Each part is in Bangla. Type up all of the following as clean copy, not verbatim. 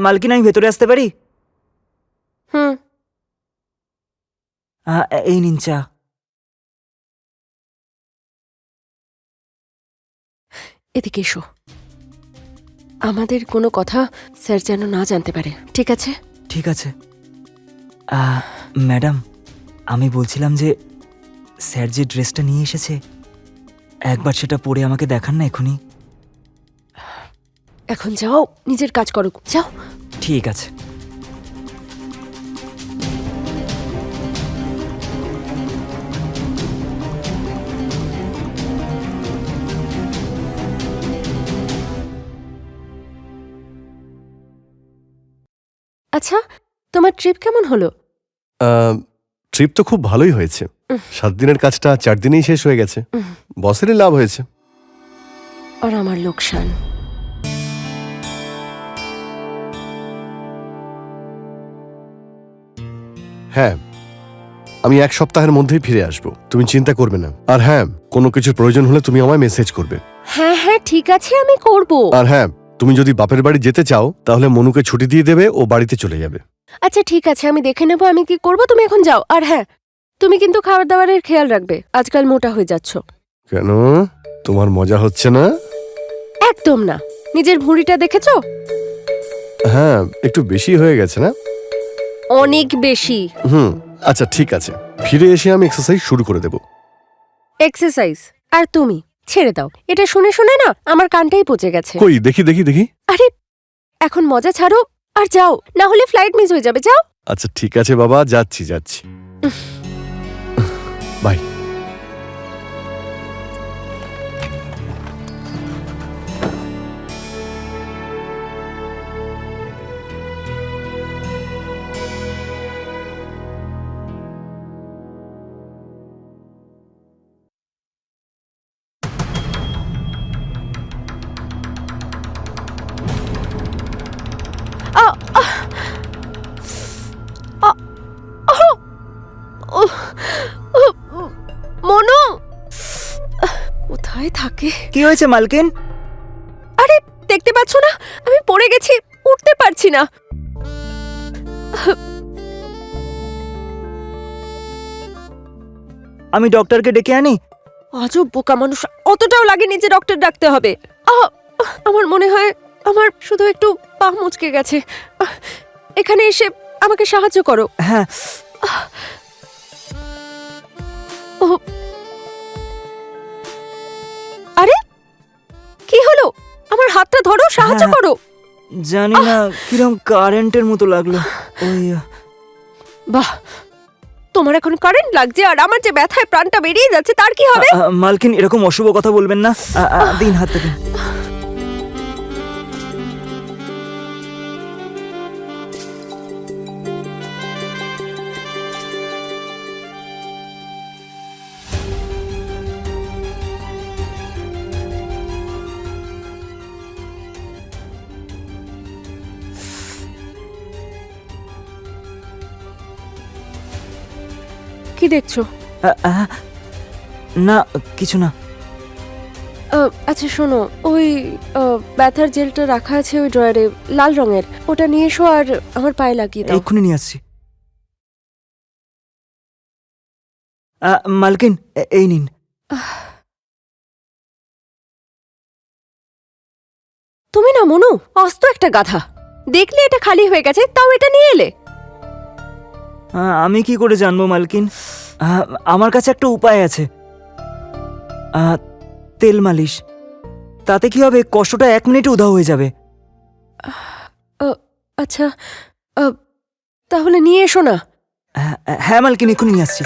মালকিন, আমি ভেতরে আসতে পারি? হুম। এই নিন চা। এদিকে এসো। আমাদের কোনো কথা স্যার যেন না জানতে পারে, ঠিক আছে? ঠিক আছে। ম্যাডাম, আমি বলছিলাম যে স্যার যে ড্রেসটা নিয়ে এসেছে, একবার সেটা পরে আমাকে দেখান না এখনই। এখন যাও, নিজের কাজ করো, যাও। ঠিক আছে। আচ্ছা, তোমার ট্রিপ কেমন হলো? ট্রিপ তো খুব ভালোই হয়েছে। 7 দিনের কাজটা 4 দিনেই শেষ হয়ে গেছে। বসেরই লাভ হয়েছে। আর আমার লোকসান। হ্যাঁ, আমি 1 সপ্তাহের মধ্যেই ফিরে আসব, তুমি চিন্তা করবে না। আর হ্যাঁ, কোনো কিছুর প্রয়োজন হলে তুমি আমায় মেসেজ করবে। হ্যাঁ হ্যাঁ, ঠিক আছে, আমি করব। আর হ্যাঁ, তুমি যদি বাপের বাড়ি যেতে চাও তাহলে মনুকে ছুটি দিয়ে দেবে, ও বাড়িতে চলে যাবে। আচ্ছা ঠিক আছে, আমি দেখে নেব আমি কি করব, তুমি এখন যাও। আর হ্যাঁ, তুমি কিন্তু খাবার দাবারের খেয়াল রাখবে, আজকাল মোটা হয়ে যাচ্ছ। কেন, তোমার মজা হচ্ছে না? একদম না। নিজের ভুঁড়িটা দেখেছো? হ্যাঁ, একটু বেশি হয়ে গেছে না? অনেক বেশি। আচ্ছা ঠিক আছে, ফিরে এসে আমি এক্সারসাইজ শুরু করে দেব। এক্সারসাইজ? আর তুমি ছেড়ে দাও, এটা শুনে শুনে না আমার কানটাই পচে গেছে। কই দেখি দেখি দেখি। আরে এখন মজা ছাড়ো আর যাও, না হলে ফ্লাইট মিস হয়ে যাবে, যাও। আচ্ছা ঠিক আছে বাবা, যাচ্ছি যাচ্ছি। বাই। মনু কোথায় থাকে? কি হয়েছে মালকিন? আরে দেখতে পাচ্ছ না, আমি পড়ে গেছি, উঠতে পারছি না। আমি ডক্টরকে ডেকে আনি? আজব বোকা মানুষ, অতটাও লাগেনি যে ডক্টর ডাকতে হবে। আমার মনে হয় আমার শুধু একটু পা মুচকে গেছে। এখানে এসে আমাকে সাহায্য করো। হ্যাঁ। আরে কি হলো? আমার হাতটা ধরো, সাহায্য হ্যাঁ। করো। জানি না, কিরম কারেন্টের মতো লাগলো। ওই বাহ, তোমার এখন কারেন্ট লাগছে আর আমার যে ব্যথায় প্রাণটা বেরিয়ে যাচ্ছে, তার কি হবে? মালকিন, এরকম অশুভ কথা বলবেন না। দিন হাতটা দিন। কি দেখছো? না, কিছু না। আচ্ছা শোনো, ওই ব্যথার জেলটা রাখা আছে ওই ড্রয়ারে, লাল রঙের, ওটা নিয়ে এসো আর আমার পায়ে লাগিয়ে দাও। এক্ষুনি নিয়ে আসছি। মালকিন, এই নিন। তুমি না মনু, আস্ত একটা গাধা। দেখলে এটা খালি হয়ে গেছে, তাও এটা নিয়ে এলে। আমি কি করে জানবো মালকিন? আমার কাছে একটা উপায় আছে। তেল মালিশ। তাতে কি হবে, কষ্টটা 1 মিনিটে উধাও হয়ে যাবে। আচ্ছা তাহলে নিয়ে এসো না। হ্যাঁ মালকিন, এক্ষুনি নিয়ে আসছি।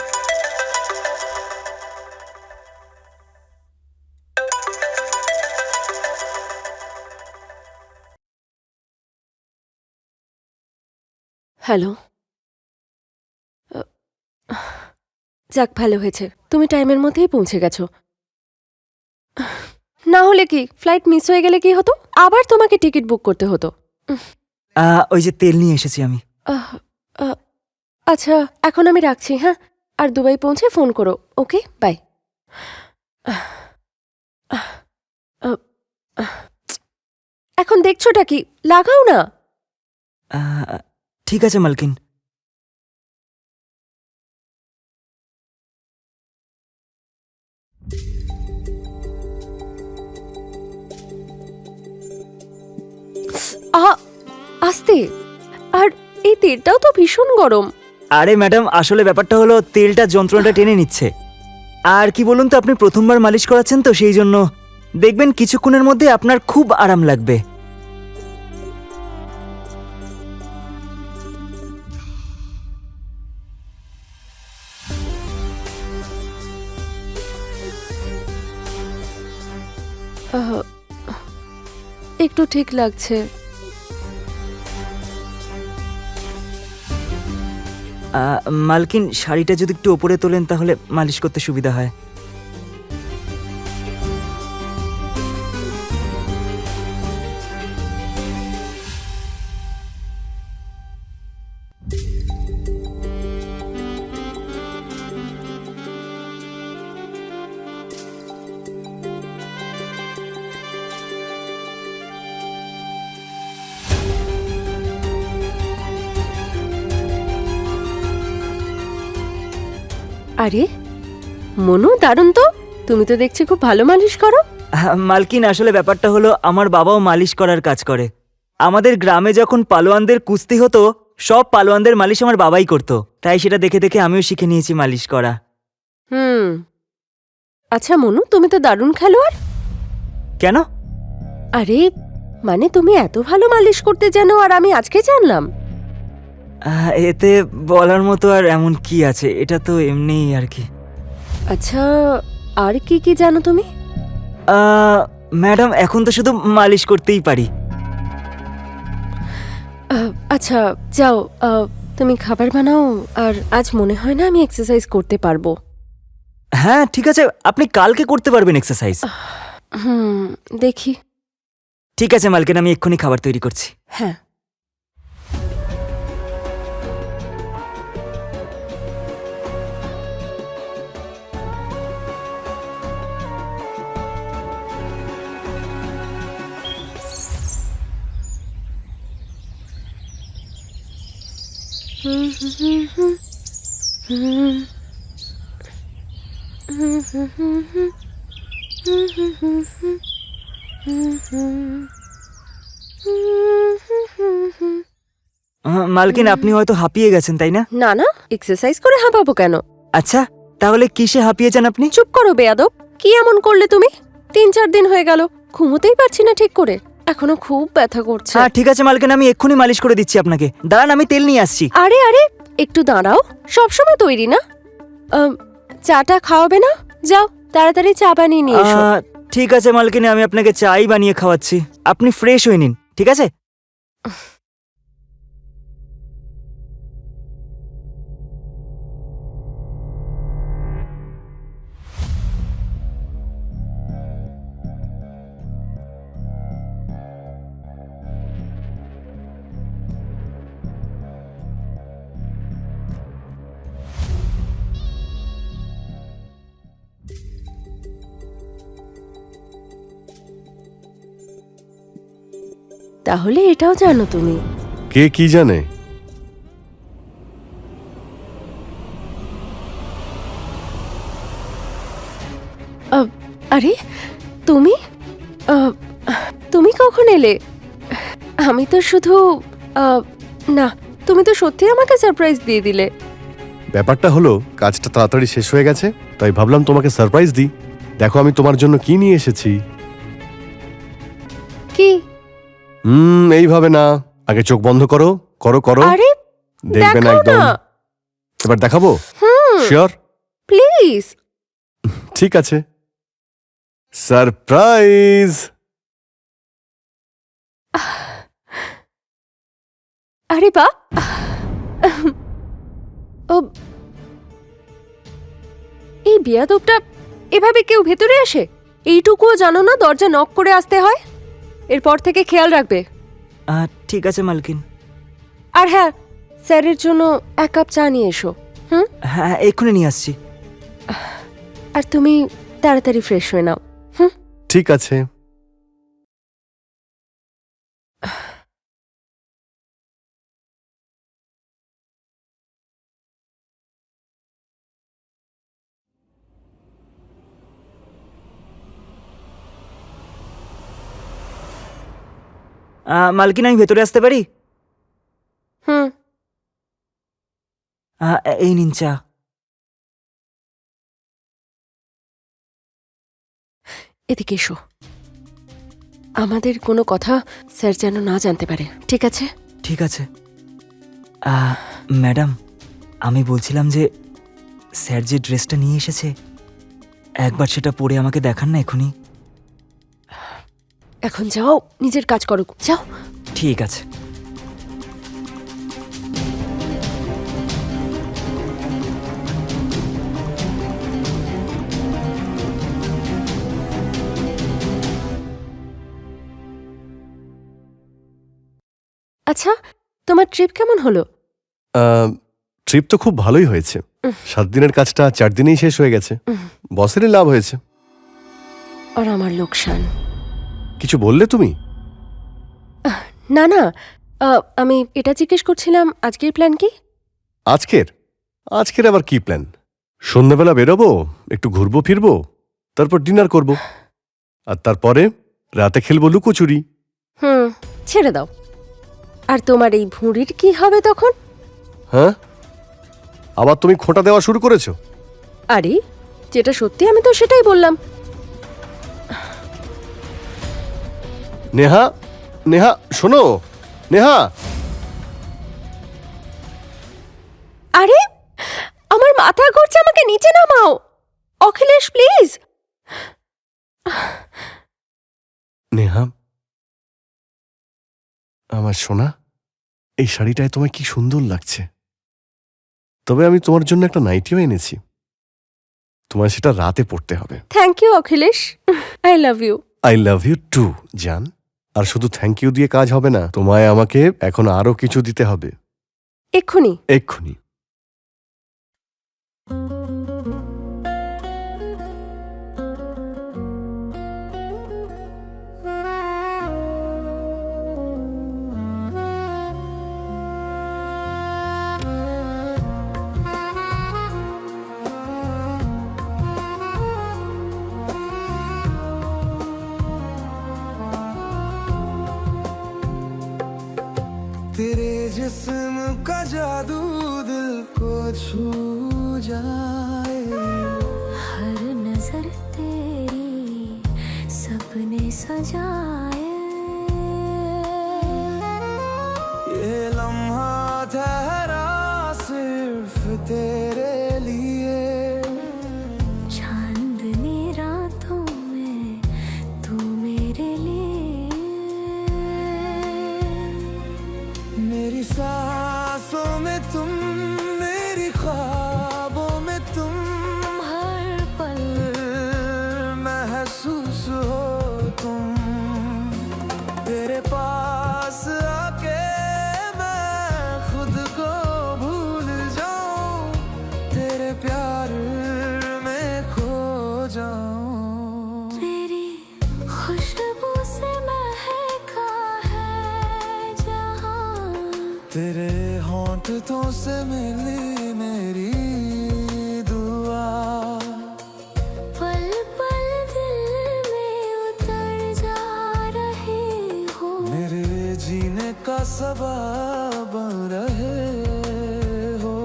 হ্যালো। যাক, ভালো হয়েছে, তুমি টাইমের মধ্যেই পৌঁছে গেছো। না হলে কি, ফ্লাইট মিস হয়ে গেলে কি হতো? আবার তোমাকে টিকিট বুক করতে হতো। ওই যে তেল নিয়ে এসেছি আমি। আচ্ছা এখন আমি রাখছি, হ্যাঁ? আর দুবাই পৌঁছে ফোন করো, ওকে? বাই। এখন দেখছোটা কি, লাগাও না। ঠিক আছে মালকিন। আহা, আস্তে। আর এই তেলটাও তো ভীষণ গরম। আরে ম্যাডাম, আসলে ব্যাপারটা হলো তেলটা যন্ত্রণাটা টেনে নিচ্ছে। আর কি বলুন তো, আপনি প্রথমবার মালিশ করাচ্ছেন তো সেই জন্য দেখবেন কিছুক্ষণের মধ্যে আপনার খুব আরাম লাগবে। আহ, একটু ঠিক লাগছে। মালকিন, শাড়িটা যদি একটু ওপরে তোলেন তাহলে মালিশ করতে সুবিধা হয়। আরে মনু, দারুণ তো। তুমি তো দেখছি খুব ভালো মালিশ করো। মালকিন, আসলে ব্যাপারটা হলো আমার বাবাও মালিশ করার কাজ করে। আমাদের গ্রামে যখন পালোয়ানদের কুস্তি হতো, সব পালোয়ানদের মালিশ আমার বাবাই করতো, তাই সেটা দেখে দেখে আমিও শিখে নিয়েছি মালিশ করা। হুম। আচ্ছা মনু, তুমি তো দারুণ খেলোয়াড়। কেন? আরে মানে তুমি এত ভালো মালিশ করতে জানো আর আমি আজকে জানলাম। এতে বলার মতো আর এমন কি আছে, এটা তো এমনিই আর কি। আচ্ছা, আর কি কি জানো তুমি? ম্যাডাম, এখন তো শুধু মালিশ করতেই পারি। আচ্ছা যাও, তুমি খাবার বানাও। আর আজ মনে হয় না আমি এক্সারসাইজ করতে পারবো। হ্যাঁ ঠিক আছে, আপনি কালকে করতে পারবেন এক্সারসাইজ। দেখি। ঠিক আছে মালকিন, আমি এক্ষুনি খাবার তৈরি করছি। হ্যাঁ। মালকিন, আপনি হয়তো হাঁপিয়ে গেছেন, তাই না? না না, এক্সারসাইজ করে হাঁপাবো কেন? আচ্ছা, তাহলে কিসে হাঁপিয়েছেন আপনি? চুপ করো বেয়াদব। কি এমন করলে তুমি? 3-4 দিন হয়ে গেল, ঘুমোতেই পারছি না ঠিক করে। এখনো খুব ব্যথা করছে। হ্যাঁ ঠিক আছে মালকিন, আমি এক্ষুনি মালিশ করে দিচ্ছি আপনাকে। দাঁড়ান, আমি তেল নিয়ে আসছি। আরে আরে, একটু দাঁড়াও। সবসময় তৈরি না? চাটা খাওয়াবে না? যাও তাড়াতাড়ি চা বানিয়ে নিয়ে এসো। ঠিক আছে মালকিন, আমি আপনাকে চাই বানিয়ে খাওয়াচ্ছি। আপনি ফ্রেশ হয়ে নিন, ঠিক আছে? তাহলে এটাও জানো তুমি? কে কি জানে? আরে তুমি তুমি কখন এলে? আমি তো শুধু না, তুমি তো সত্যি আমাকে সারপ্রাইজ দিয়ে দিলে। ব্যাপারটা হলো কাজটা তাড়াতাড়ি শেষ হয়ে গেছে, তাই ভাবলাম তোমাকে সারপ্রাইজ দিই। দেখো আমি তোমার জন্য কি নিয়ে এসেছি। কি? এইভাবে না, আগে চোখ বন্ধ করো, করো করো। আরে দেখবে না দেখাও একদম। না। এবার দেখাবো? শিওর? প্লিজ। ঠিক আছে, সারপ্রাইজ। আরে বা, এই বিয়াদবটা এভাবে কেউ ভেতরে আসে? এইটুকুও জানো না দরজা নক করে আসতে হয়? এরপর থেকে খেয়াল রাখবে। ঠিক আছে মালকিন। আর হ্যাঁ, স্যারের জন্য 1 কাপ চা নিয়ে এসো। হ্যাঁ, এক্ষুনি নিয়ে আসছি। আর তুমি তাড়াতাড়ি ফ্রেশ হয়ে নাও। ঠিক আছে। মালকিন, আমি ভেতরে আসতে পারি? হুম। এই নিন চা। এদিকে এসো। আমাদের কোনো কথা স্যার যেন না জানতে পারে, ঠিক আছে? ঠিক আছে। ম্যাডাম, আমি বলছিলাম যে স্যার যে ড্রেসটা নিয়ে এসেছে, একবার সেটা পরে আমাকে দেখান না এখনই। এখন যাও, নিজের কাজ করো, যাও। ঠিক আছে। আচ্ছা, তোমার ট্রিপ কেমন হলো? ট্রিপ তো খুব ভালোই হয়েছে। 7 দিনের কাজটা 4 দিনেই শেষ হয়ে গেছে। বসেরই লাভ হয়েছে। আর আমার লোকসান। কিছু বললে তুমি? না না, আমি এটা জিজ্ঞেস করছিলাম, আজকের প্ল্যান কি? আজকের আবার কি প্ল্যান? সন্ধ্যাবেলা বেরোবো, একটু ঘুরবো ফিরবো, তারপর ডিনার করব, আর তারপরে রাতে খেলবো লুকোচুরি। ছেড়ে দাও। আর তোমার এই ভুঁড়ির কি হবে তখন? হ্যাঁ, আবার তুমি খোঁটা দেওয়া শুরু করেছো? আরে, যেটা সত্যি আমি তো সেটাই বললাম। নেহা, নেহা শোনো, নেহা। আরে, আমার মাথা ঘুরছে, আমাকে নিচে নামাও। অখিলেশ, প্লিজ। নেহা, আমার সোনা, এই শাড়িটায় তোমায় কি সুন্দর লাগছে। তবে আমি তোমার জন্য একটা নাইটিও এনেছি, তোমায় সেটা রাতে পড়তে হবে। Thank you Akhilesh, I love you. I love you too জান। আর শুধু থ্যাংক ইউ দিয়ে কাজ হবে না, তোমায় আমাকে এখন আরো কিছু দিতে হবে। এক্ষুনি? এক্ষুনি। तेरे जिस्म का जादू दिल को छू जाए, हर नजर तेरी सपने सजाए, ये लम्हा ठहरा सिर्फ तेरे लिए, चांदनी रातों में तू मेरे लिए, मेरी सांसों में तुम, मेरी ख्वाबों में तुम, हर पल महसूस हो तुम। तेरे पास आके मैं खुद को भूल जाऊं, तेरे प्यार में खो जाऊं। तेरी खुशबू से महका है जहां, तेरे होंठों से मिली मेरी दुआ, पल पल दिल में उतर जा रही हो, मेरे जीने का सबब बन रहे हो।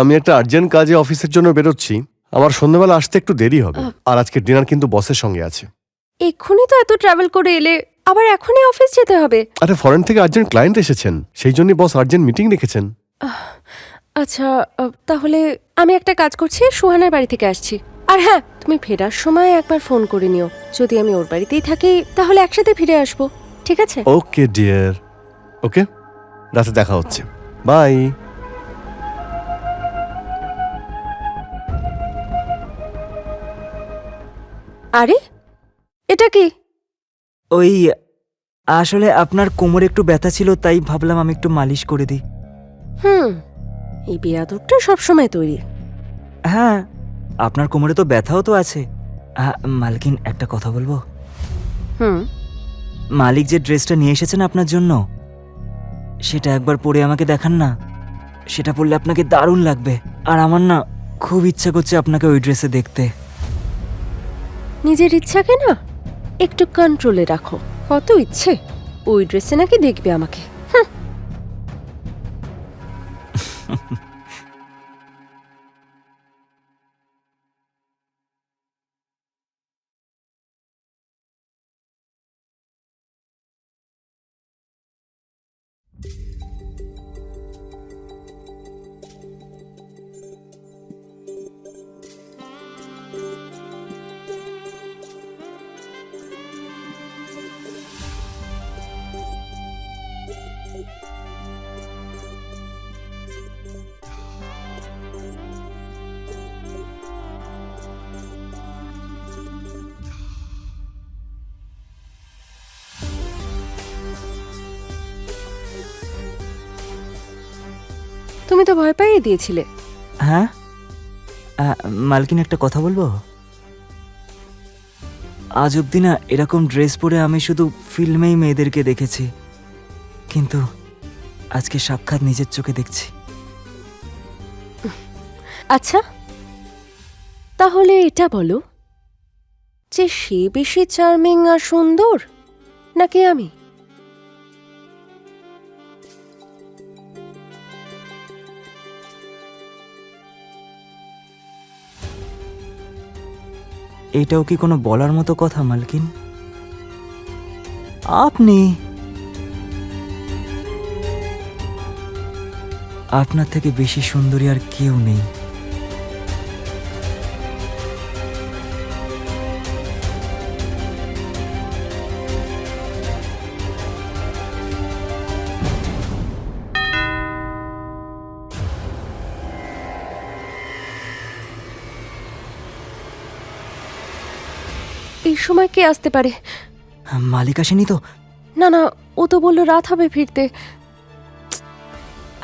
আমি একটা আর্জেন্ট কাজে অফিসের জন্য বেরোচ্ছি, আমার সন্ধ্যাবেলা আসতে একটু দেরি হবে। আর আজকে ডিনার কিন্তু বসের সঙ্গে আছে। এক্ষুনি তো এত ট্রাভেল করে এলে, আবার এখনই অফিস যেতে হবে? আরে ফরেন থেকে আর্জেন্ট ক্লায়েন্ট এসেছেন, সেই জন্যই বস আর্জেন্ট মিটিং রেখেছেন। আচ্ছা, তাহলে আমি একটা কাজ করছি, সুহানার বাড়ি থেকে আসছি। আর হ্যাঁ, তুমি ফেরার সময় একবার ফোন করে নিও। যদি আমি ওর বাড়িতেই থাকি তাহলে একসাথে ফিরে আসবো, ঠিক আছে? ওকে ডিয়ার, ওকে, রাতে দেখা হচ্ছে, বাই। আরে, এটা কি? ওই, আসলে আপনার কোমরে একটু ব্যথা ছিল, তাই ভাবলাম আমি একটু মালিশ করে দিই। এই বেয়াদবটা সবসময় তৈরি। হ্যাঁ, আপনার কোমরে তো ব্যথাও তো আছে। মালকিন, একটা কথা বলবো? হুম, মালিক যে ড্রেসটা নিয়ে এসেছেন আপনার জন্য, সেটা একবার পরে আমাকে দেখান না। সেটা পরলে আপনাকে দারুণ লাগবে। আর আমার না খুব ইচ্ছা করছে আপনাকে ওই ড্রেসে দেখতে। নিজের ইচ্ছাকে না একটু কন্ট্রোলে রাখো। কত ইচ্ছে ওই ড্রেসে নাকি দেখবে আমাকে। হুঁ। তুমি তো ভয় পাইয়ে দিয়েছিলে। হ্যাঁ, মালকিন একটা কথা বলবো? আজ অব্দি না এরকম ড্রেস পরে আমি শুধু ফিল্মেই মেয়েদেরকে দেখেছি, কিন্তু আজকে সাক্ষাৎ নিজের চোখে দেখছি। আচ্ছা, তাহলে এটা বলো যে সে বেশি চার্মিং আর সুন্দর নাকি আমি? এটাও কি কোনো বলার মতো কথা মালকিন? আপনি আপনার থেকে বেশি সুন্দরী আর কেউ নেই। এই সময় কে আসতে পারে? মালিক আসেনি তো? না না, ও তো বললো রাত হবে ফিরতে।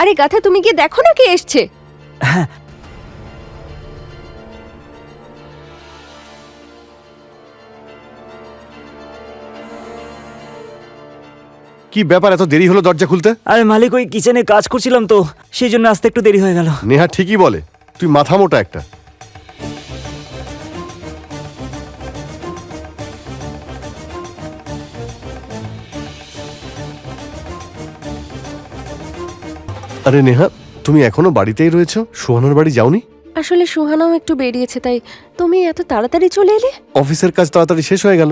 আরে গাথা, তুমি গিয়ে দেখো না কে এসছে। হ্যাঁ, কি ব্যাপার, এত দেরি হলো দরজা খুলতে? আরে মালিক, ওই কিচেনে কাজ করছিলাম তো, সেই জন্য আসতে একটু দেরি হয়ে গেল। নেহা ঠিকই বলে, তুই মাথা মোটা একটা। আরে নেহা, তুমি এখনো বাড়িতেই রয়েছো? সুহানার বাড়ি যাওনি? আসলে সুহানাও একটু বেরিয়েছে, তাই তুমি এত তাড়াতাড়ি চলে এলে? অফিসের কাজ তাড়াতাড়ি শেষ হয়ে গেল।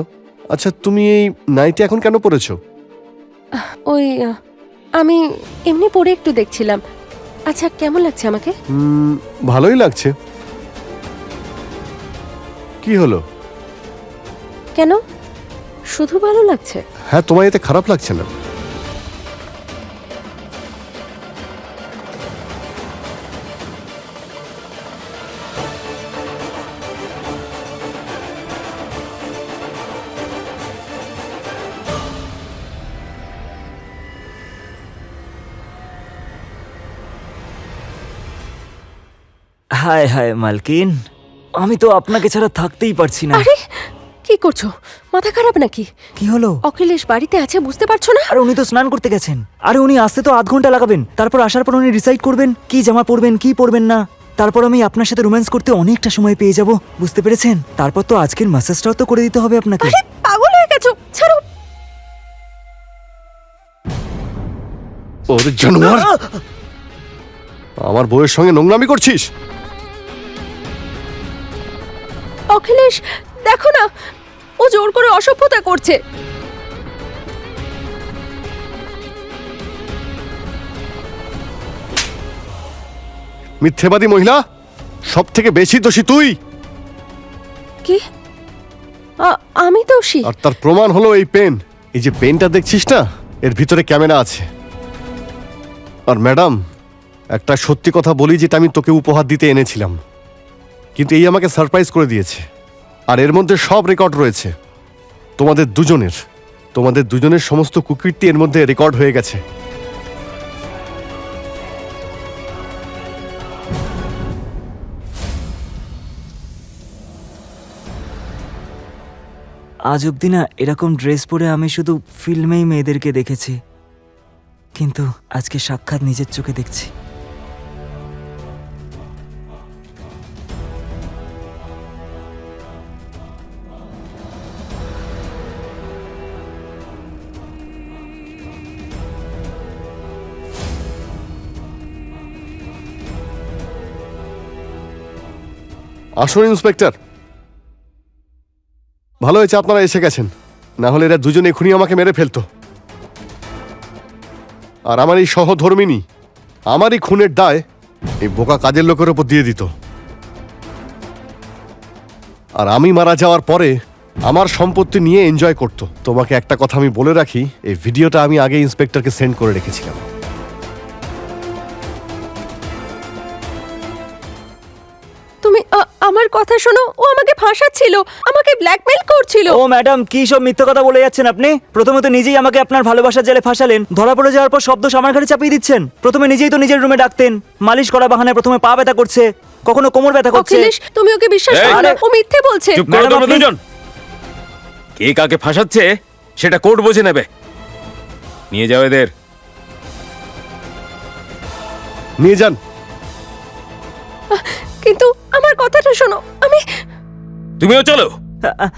আচ্ছা, তুমি এই নাইটি এখন কেন পরেছো? ওই আমি এমনি পরে একটু দেখছিলাম। আচ্ছা, কেমন লাগছে আমাকে? ভালোই লাগছে। কি হলো? কেন, শুধু ভালো লাগছে? হ্যাঁ, তোমার এতে খারাপ লাগছে না? হায় হায় মালকিন, আমি তো আপনাকে ছাড়া থাকতেই পারছি না। আরে কি করছো? মাথা খারাপ নাকি? কি হলো? অখিলেশ বাড়িতে আছে, বুঝতে পারছো না? আর উনি তো স্নান করতে গেছেন। আরে উনি আসতে তো 0.5 ঘন্টা লাগাবেন। তারপর আসার পর উনি ডিসাইড করবেন কি জামা পরবেন কি পরবেন না। তারপর আমি আপনার সাথে রোম্যান্স করতে অনেকটা সময় পেয়ে যাব, বুঝতে পেরেছেন? তারপর তো আজকের ম্যাসাজটাও তো করে দিতে হবে আপনাকে। আরে পাগল হয়ে গেছো, ছাড়ো। ওরে জানোয়ার, আমার বউয়ের সঙ্গে নোংরামি করছিস? অখিলেশ, দেখো না, ও জোর করে অসভ্যতা করছে। মিথ্যেবাদী মহিলা, সব থেকে বেশি দোষী তুই। কি? আমি দোষী? আর তার প্রমাণ হলো এই পেন। এই যে পেনটা দেখছিস না, এর ভিতরে ক্যামেরা আছে। আর ম্যাডাম, একটা সত্যি কথা বলি, যেটা আমি তোকে উপহার দিতে এনেছিলাম, কিন্তু এই আমাকে সারপ্রাইজ করে দিয়েছে। আর এর মধ্যে সব রেকর্ড রয়েছে তোমাদের দুজনের সমস্ত কুকীর্তি এর মধ্যে রেকর্ড হয়ে গেছে। আজ অব্দি না এরকম ড্রেস পরে আমি শুধু ফিল্মেই মেয়েদেরকে দেখেছি, কিন্তু আজকে সাক্ষাৎ নিজের চোখে দেখছি। আসুন ইন্সপেক্টর, ভালো হয়েছে আপনারা এসে গেছেন, না হলে এরা দুজনে এখনই আমাকে মেরে ফেলতো। আর আমার এই সহধর্মিনী আমারই খুনের দায় এই বোকা কাজের লোকের ওপর দিয়ে দিত। আর আমি মারা যাওয়ার পরে আমার সম্পত্তি নিয়ে এনজয় করত। তোমাকে একটা কথা আমি বলে রাখি, এই ভিডিওটা আমি আগে ইন্সপেক্টরকে সেন্ড করে রেখেছিলাম। তুমি আমার কথা শোনো, ও আমাকে ফাঁসাচ্ছিল, আমাকে ব্ল্যাকমেল করছিল। ও ম্যাডাম, কি সব মিথ্যে কথা বলে যাচ্ছেন আপনি? প্রথমে তো নিজেই আমাকে আপনার ভালোবাসার জালে ফাঁসালেন, ধরা পড়ে যাওয়ার পর শব্দ আমার ঘাড়ে চাপিয়ে দিচ্ছেন। প্রথমে নিজেই তো নিজের রুমে ডাকতেন, মালিশ করা বাহানায় প্রথমে পা ব্যথা করছে, কখনো কোমর ব্যথা করছে। অখিলেশ, তুমি ওকে বিশ্বাস এই! করো না, ও মিথ্যে বলছে। চুপ করো ম্যাডাম, তোমরা আপনি- দুজন। কে কাকে ফাঁসাচ্ছে সেটা কোর্ট বুঝে নেবে। নিয়ে যাও এদের। নিয়ে যান। কিন্তু আমার কথাটা শোনো, আমি তুমিও চলো। আ- আ-